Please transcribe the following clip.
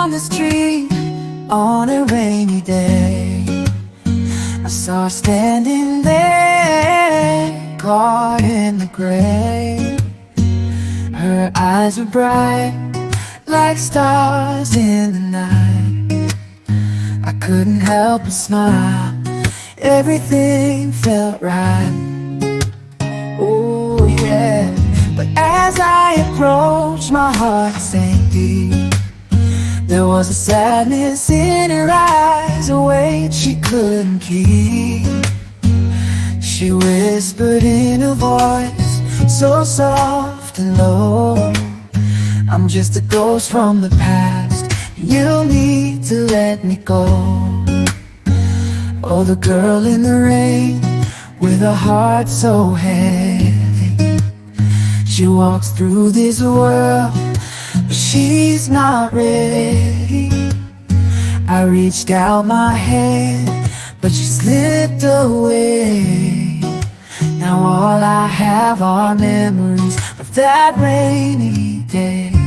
down the street on a rainy day. I saw her standing there, caught in the gray. Her eyes were bright, like stars in the night. I couldn't help but smile, everything felt right. Oh yeah. But as I approached, my heart sank deep. There was a sadness in her eyes, a weight she couldn't keep. She whispered in a voice so soft and low, I'm just a ghost from the past, you'll need to let me go. Oh, the girl in the rain, with a heart so heavy. She walks through this world, but she's not ready. I reached out my hand, but she slipped away. Now all I have are memories of that rainy day.